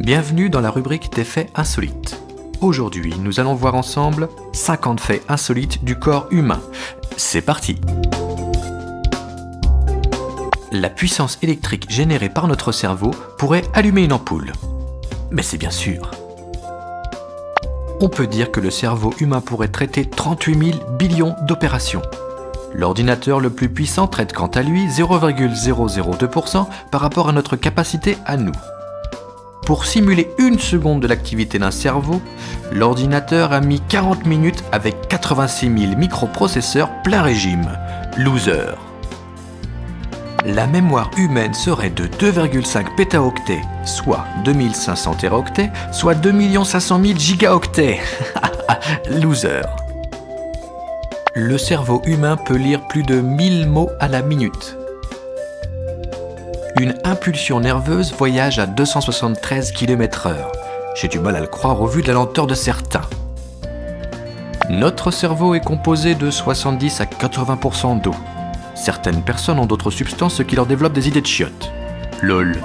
Bienvenue dans la rubrique des faits insolites. Aujourd'hui, nous allons voir ensemble 50 faits insolites du corps humain. C'est parti! La puissance électrique générée par notre cerveau pourrait allumer une ampoule. Mais c'est bien sûr. On peut dire que le cerveau humain pourrait traiter 38 000 billions d'opérations. L'ordinateur le plus puissant traite quant à lui 0,002% par rapport à notre capacité à nous. Pour simuler une seconde de l'activité d'un cerveau, l'ordinateur a mis 40 minutes avec 86 000 microprocesseurs plein régime. Loser. La mémoire humaine serait de 2,5 pétaoctets, soit 2500 téraoctets, soit 2 500 000 gigaoctets. Loser. Le cerveau humain peut lire plus de 1000 mots à la minute. Une impulsion nerveuse voyage à 273 km/h. J'ai du mal à le croire au vu de la lenteur de certains. Notre cerveau est composé de 70 à 80% d'eau. Certaines personnes ont d'autres substances, ce qui leur développe des idées de chiottes. LOL.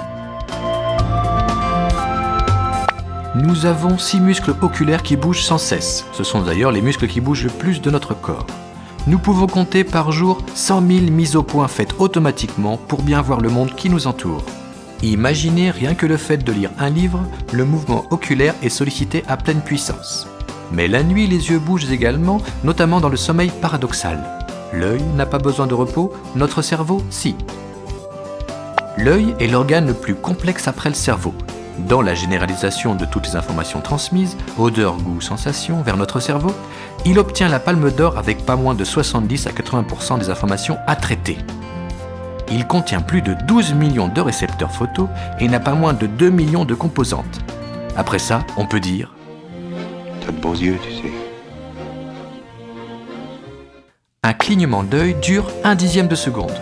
Nous avons 6 muscles oculaires qui bougent sans cesse. Ce sont d'ailleurs les muscles qui bougent le plus de notre corps. Nous pouvons compter par jour 100 000 mises au point faites automatiquement pour bien voir le monde qui nous entoure. Imaginez rien que le fait de lire un livre, le mouvement oculaire est sollicité à pleine puissance. Mais la nuit, les yeux bougent également, notamment dans le sommeil paradoxal. L'œil n'a pas besoin de repos, notre cerveau, si. L'œil est l'organe le plus complexe après le cerveau. Dans la généralisation de toutes les informations transmises, odeur, goût, sensation, vers notre cerveau, il obtient la palme d'or avec pas moins de 70 à 80% des informations à traiter. Il contient plus de 12 millions de récepteurs photo et n'a pas moins de 2 millions de composantes. Après ça, on peut dire « T'as de beaux yeux, tu sais ». Un clignement d'œil dure 1/10 de seconde.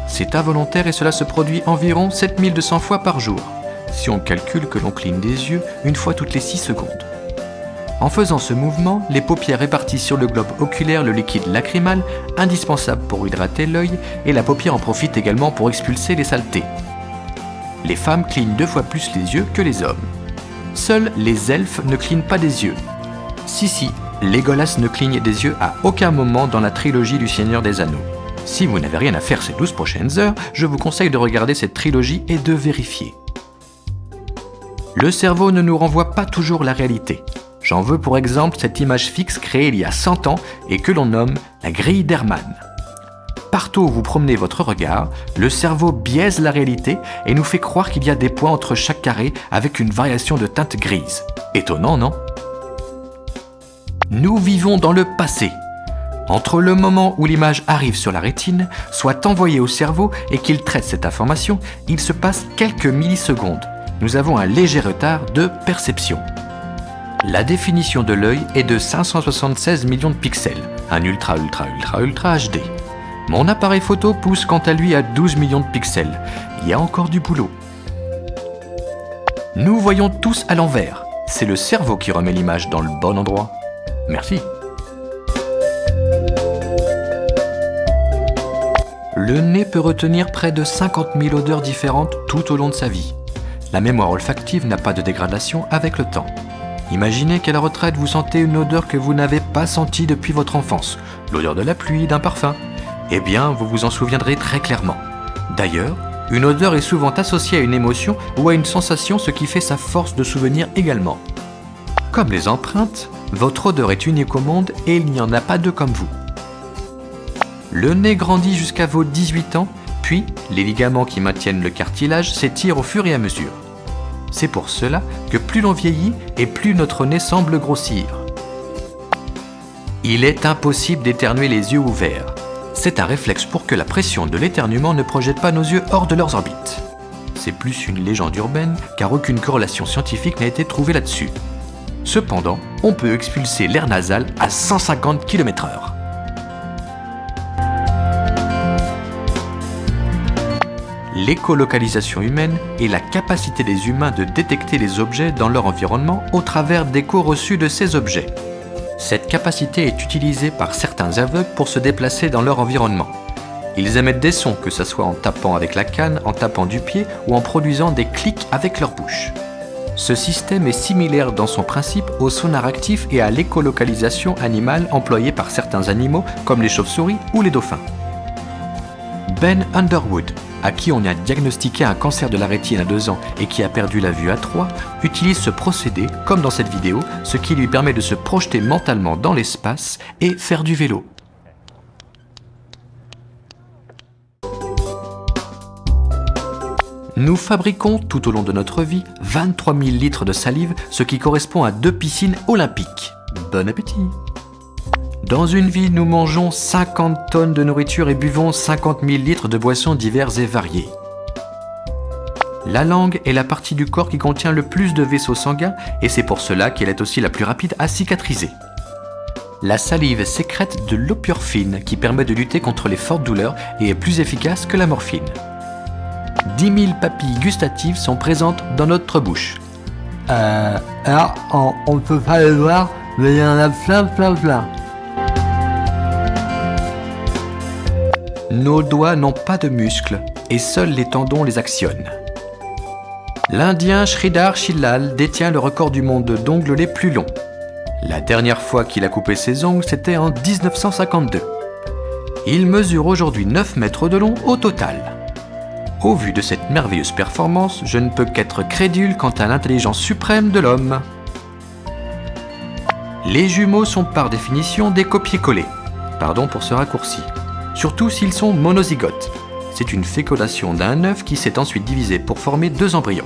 C'est involontaire et cela se produit environ 7200 fois par jour, si on calcule que l'on cligne des yeux une fois toutes les 6 secondes. En faisant ce mouvement, les paupières répartissent sur le globe oculaire le liquide lacrymal, indispensable pour hydrater l'œil, et la paupière en profite également pour expulser les saletés. Les femmes clignent 2 fois plus les yeux que les hommes. Seuls les elfes ne clignent pas des yeux. Si, Legolas ne cligne des yeux à aucun moment dans la trilogie du Seigneur des Anneaux. Si vous n'avez rien à faire ces 12 prochaines heures, je vous conseille de regarder cette trilogie et de vérifier. Le cerveau ne nous renvoie pas toujours la réalité. J'en veux pour exemple cette image fixe créée il y a 100 ans et que l'on nomme la grille d'Hermann. Partout où vous promenez votre regard, le cerveau biaise la réalité et nous fait croire qu'il y a des points entre chaque carré avec une variation de teinte grise. Étonnant, non ? Nous vivons dans le passé. Entre le moment où l'image arrive sur la rétine, soit envoyée au cerveau et qu'il traite cette information, il se passe quelques millisecondes. Nous avons un léger retard de perception. La définition de l'œil est de 576 millions de pixels, un ultra HD. Mon appareil photo pousse quant à lui à 12 millions de pixels. Il y a encore du boulot. Nous voyons tous à l'envers. C'est le cerveau qui remet l'image dans le bon endroit. Merci. Le nez peut retenir près de 50 000 odeurs différentes tout au long de sa vie. La mémoire olfactive n'a pas de dégradation avec le temps. Imaginez qu'à la retraite, vous sentez une odeur que vous n'avez pas sentie depuis votre enfance, l'odeur de la pluie, d'un parfum. Eh bien, vous vous en souviendrez très clairement. D'ailleurs, une odeur est souvent associée à une émotion ou à une sensation, ce qui fait sa force de souvenir également. Comme les empreintes, votre odeur est unique au monde et il n'y en a pas deux comme vous. Le nez grandit jusqu'à vos 18 ans, puis les ligaments qui maintiennent le cartilage s'étirent au fur et à mesure. C'est pour cela que plus l'on vieillit et plus notre nez semble grossir. Il est impossible d'éternuer les yeux ouverts. C'est un réflexe pour que la pression de l'éternuement ne projette pas nos yeux hors de leurs orbites. C'est plus une légende urbaine car aucune corrélation scientifique n'a été trouvée là-dessus. Cependant, on peut expulser l'air nasal à 150 km/h. L'écolocalisation humaine est la capacité des humains de détecter les objets dans leur environnement au travers d'échos reçus de ces objets. Cette capacité est utilisée par certains aveugles pour se déplacer dans leur environnement. Ils émettent des sons, que ce soit en tapant avec la canne, en tapant du pied ou en produisant des clics avec leur bouche. Ce système est similaire dans son principe au sonar actif et à l'écolocalisation animale employée par certains animaux comme les chauves-souris ou les dauphins. Ben Underwood, à qui on a diagnostiqué un cancer de la rétine à 2 ans et qui a perdu la vue à 3, utilise ce procédé, comme dans cette vidéo, ce qui lui permet de se projeter mentalement dans l'espace et faire du vélo. Nous fabriquons tout au long de notre vie 23 000 litres de salive, ce qui correspond à 2 piscines olympiques. Bon appétit! Dans une vie, nous mangeons 50 tonnes de nourriture et buvons 50 000 litres de boissons diverses et variées. La langue est la partie du corps qui contient le plus de vaisseaux sanguins et c'est pour cela qu'elle est aussi la plus rapide à cicatriser. La salive sécrète de l'opurphine qui permet de lutter contre les fortes douleurs et est plus efficace que la morphine. 10 000 papilles gustatives sont présentes dans notre bouche. Alors, on ne peut pas le voir, mais il y en a plein. Nos doigts n'ont pas de muscles et seuls les tendons les actionnent. L'Indien Sridhar Shillal détient le record du monde d'ongles les plus longs. La dernière fois qu'il a coupé ses ongles, c'était en 1952. Il mesure aujourd'hui 9 mètres de long au total. Au vu de cette merveilleuse performance, je ne peux qu'être crédule quant à l'intelligence suprême de l'homme. Les jumeaux sont par définition des copier-coller. Pardon pour ce raccourci. Surtout s'ils sont monozygotes. C'est une fécondation d'un œuf qui s'est ensuite divisé pour former 2 embryons.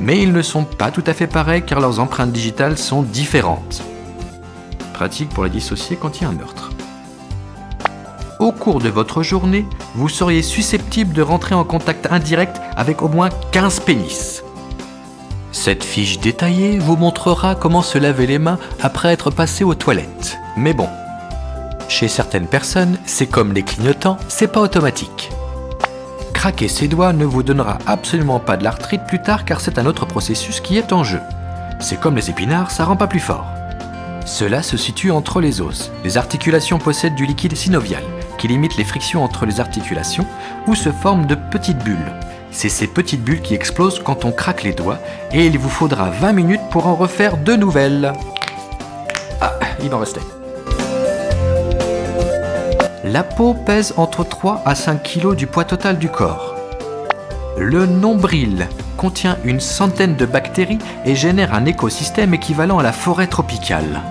Mais ils ne sont pas tout à fait pareils car leurs empreintes digitales sont différentes. Pratique pour les dissocier quand il y a un meurtre. Au cours de votre journée, vous seriez susceptible de rentrer en contact indirect avec au moins 15 pénis. Cette fiche détaillée vous montrera comment se laver les mains après être passé aux toilettes. Mais bon, chez certaines personnes, c'est comme les clignotants, c'est pas automatique. Craquer ses doigts ne vous donnera absolument pas de l'arthrite plus tard car c'est un autre processus qui est en jeu. C'est comme les épinards, ça rend pas plus fort. Cela se situe entre les os. Les articulations possèdent du liquide synovial qui limite les frictions entre les articulations où se forment de petites bulles. C'est ces petites bulles qui explosent quand on craque les doigts et il vous faudra 20 minutes pour en refaire de nouvelles. Ah, il m'en restait. La peau pèse entre 3 à 5 kg du poids total du corps. Le nombril contient une centaine de bactéries et génère un écosystème équivalent à la forêt tropicale.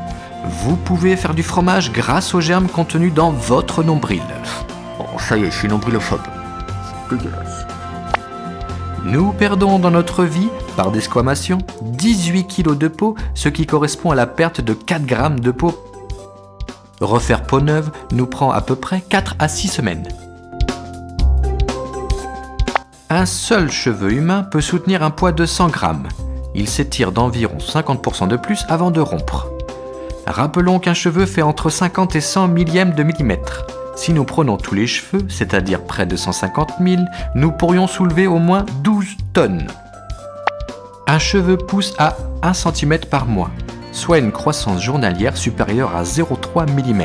Vous pouvez faire du fromage grâce aux germes contenus dans votre nombril. Bon, ça y est, je suis nombrilophobe. Dégueulasse. Nous perdons dans notre vie, par desquamation, 18 kg de peau, ce qui correspond à la perte de 4 grammes de peau. Refaire peau neuve nous prend à peu près 4 à 6 semaines. Un seul cheveu humain peut soutenir un poids de 100 grammes. Il s'étire d'environ 50% de plus avant de rompre. Rappelons qu'un cheveu fait entre 50 et 100 millièmes de millimètre. Si nous prenons tous les cheveux, c'est-à-dire près de 150 000, nous pourrions soulever au moins 12 tonnes. Un cheveu pousse à 1 cm par mois, soit une croissance journalière supérieure à 0,3 mm,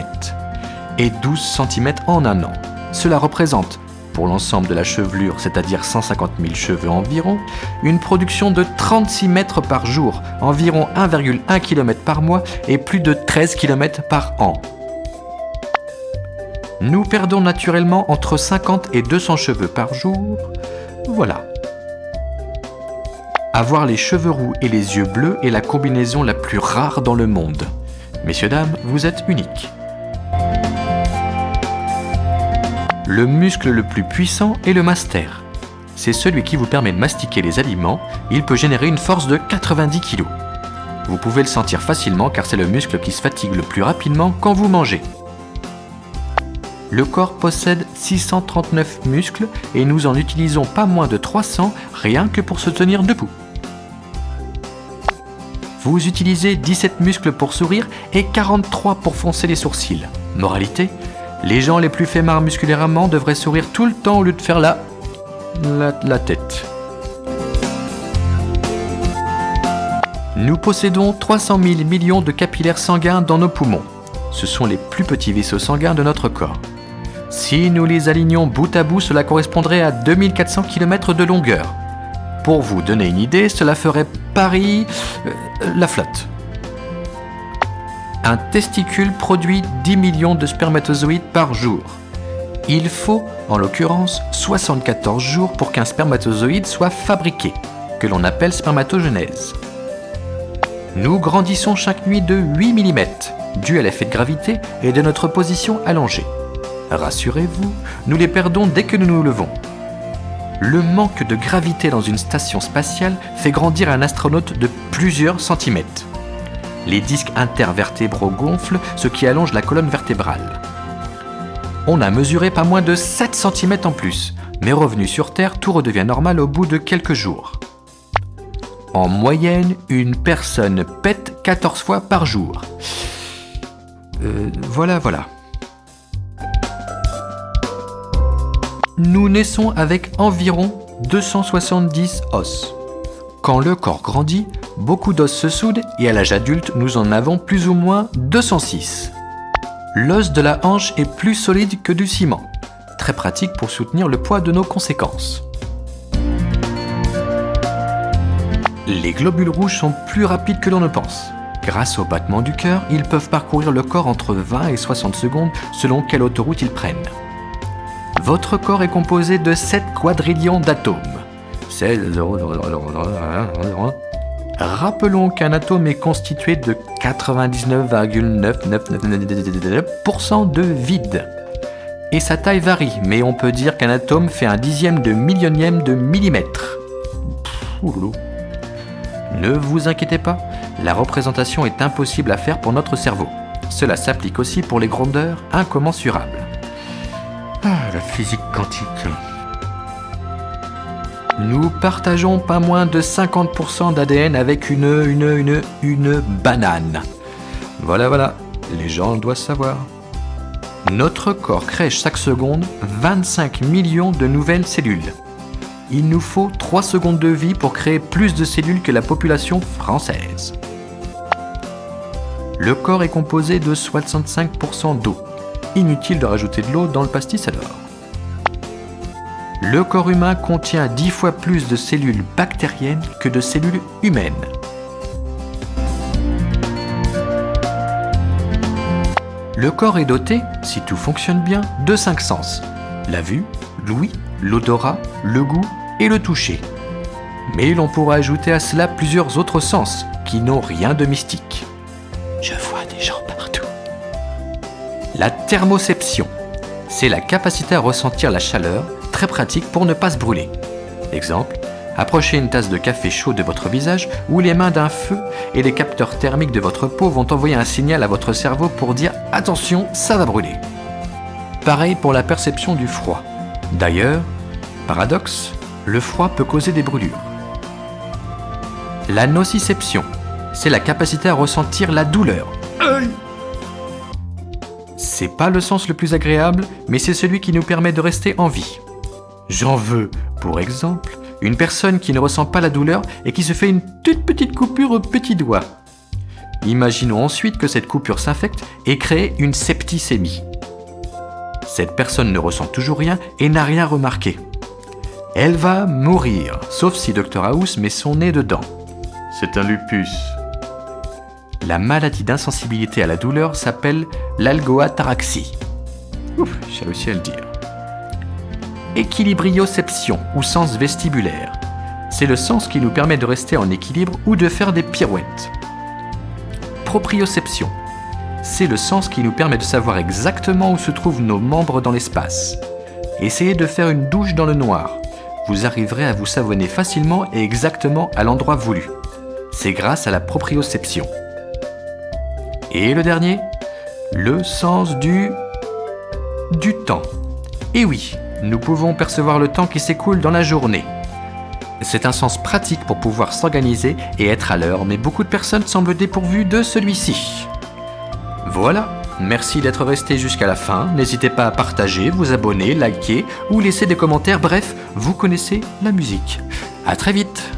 et 12 cm en un an. Cela représente, pour l'ensemble de la chevelure, c'est-à-dire 150 000 cheveux environ, une production de 36 mètres par jour, environ 1,1 km par mois et plus de 13 km par an. Nous perdons naturellement entre 50 et 200 cheveux par jour. Voilà. Avoir les cheveux roux et les yeux bleus est la combinaison la plus rare dans le monde. Messieurs, dames, vous êtes uniques. Le muscle le plus puissant est le master. C'est celui qui vous permet de mastiquer les aliments. Il peut générer une force de 90 kg. Vous pouvez le sentir facilement car c'est le muscle qui se fatigue le plus rapidement quand vous mangez. Le corps possède 639 muscles et nous en utilisons pas moins de 300 rien que pour se tenir debout. Vous utilisez 17 muscles pour sourire et 43 pour froncer les sourcils. Moralité, les gens les plus faimards musculairement devraient sourire tout le temps au lieu de faire la tête. Nous possédons 300 000 millions de capillaires sanguins dans nos poumons. Ce sont les plus petits vaisseaux sanguins de notre corps. Si nous les alignons bout à bout, cela correspondrait à 2400 km de longueur. Pour vous donner une idée, cela ferait Paris la flotte. Un testicule produit 10 millions de spermatozoïdes par jour. Il faut, en l'occurrence, 74 jours pour qu'un spermatozoïde soit fabriqué, que l'on appelle spermatogenèse. Nous grandissons chaque nuit de 8 mm, dû à l'effet de gravité et de notre position allongée. Rassurez-vous, nous les perdons dès que nous nous levons. Le manque de gravité dans une station spatiale fait grandir un astronaute de plusieurs centimètres. Les disques intervertébraux gonflent, ce qui allonge la colonne vertébrale. On a mesuré pas moins de 7 cm en plus, mais revenu sur Terre, tout redevient normal au bout de quelques jours. En moyenne, une personne pète 14 fois par jour. Voilà. Nous naissons avec environ 270 os. Quand le corps grandit, beaucoup d'os se soudent et à l'âge adulte, nous en avons plus ou moins 206. L'os de la hanche est plus solide que du ciment, très pratique pour soutenir le poids de nos conséquences. Les globules rouges sont plus rapides que l'on ne pense. Grâce au battement du cœur, ils peuvent parcourir le corps entre 20 et 60 secondes selon quelle autoroute ils prennent. Votre corps est composé de 7 quadrillions d'atomes. Rappelons qu'un atome est constitué de 99,999% de vide. Et sa taille varie, mais on peut dire qu'un atome fait un dixième de millionième de millimètre. Ne vous inquiétez pas, la représentation est impossible à faire pour notre cerveau. Cela s'applique aussi pour les grandeurs incommensurables. La physique quantique. Nous partageons pas moins de 50% d'ADN avec une banane. Voilà, les gens doivent savoir. Notre corps crée chaque seconde 25 millions de nouvelles cellules. Il nous faut 3 secondes de vie pour créer plus de cellules que la population française. Le corps est composé de 65% d'eau. Inutile de rajouter de l'eau dans le pastis alors. Le corps humain contient 10 fois plus de cellules bactériennes que de cellules humaines. Le corps est doté, si tout fonctionne bien, de 5 sens. La vue, l'ouïe, l'odorat, le goût et le toucher. Mais l'on pourra ajouter à cela plusieurs autres sens qui n'ont rien de mystique. Je vois des gens partout. La thermoception, c'est la capacité à ressentir la chaleur, très pratique pour ne pas se brûler. Exemple, approchez une tasse de café chaud de votre visage ou les mains d'un feu et les capteurs thermiques de votre peau vont envoyer un signal à votre cerveau pour dire « Attention, ça va brûler ». Pareil pour la perception du froid. D'ailleurs, paradoxe, le froid peut causer des brûlures. La nociception, c'est la capacité à ressentir la douleur. C'est pas le sens le plus agréable, mais c'est celui qui nous permet de rester en vie. J'en veux, pour exemple, une personne qui ne ressent pas la douleur et qui se fait une toute petite coupure au petit doigt. Imaginons ensuite que cette coupure s'infecte et crée une septicémie. Cette personne ne ressent toujours rien et n'a rien remarqué. Elle va mourir, sauf si Dr House met son nez dedans. C'est un lupus. La maladie d'insensibilité à la douleur s'appelle l'algoataraxie. J'ai réussi à le dire. Équilibrioception ou sens vestibulaire. C'est le sens qui nous permet de rester en équilibre ou de faire des pirouettes. Proprioception. C'est le sens qui nous permet de savoir exactement où se trouvent nos membres dans l'espace. Essayez de faire une douche dans le noir. Vous arriverez à vous savonner facilement et exactement à l'endroit voulu. C'est grâce à la proprioception. Et le dernier, le sens du temps. Et oui, nous pouvons percevoir le temps qui s'écoule dans la journée. C'est un sens pratique pour pouvoir s'organiser et être à l'heure, mais beaucoup de personnes semblent dépourvues de celui-ci. Voilà, merci d'être resté jusqu'à la fin. N'hésitez pas à partager, vous abonner, liker ou laisser des commentaires. Bref, vous connaissez la musique. À très vite.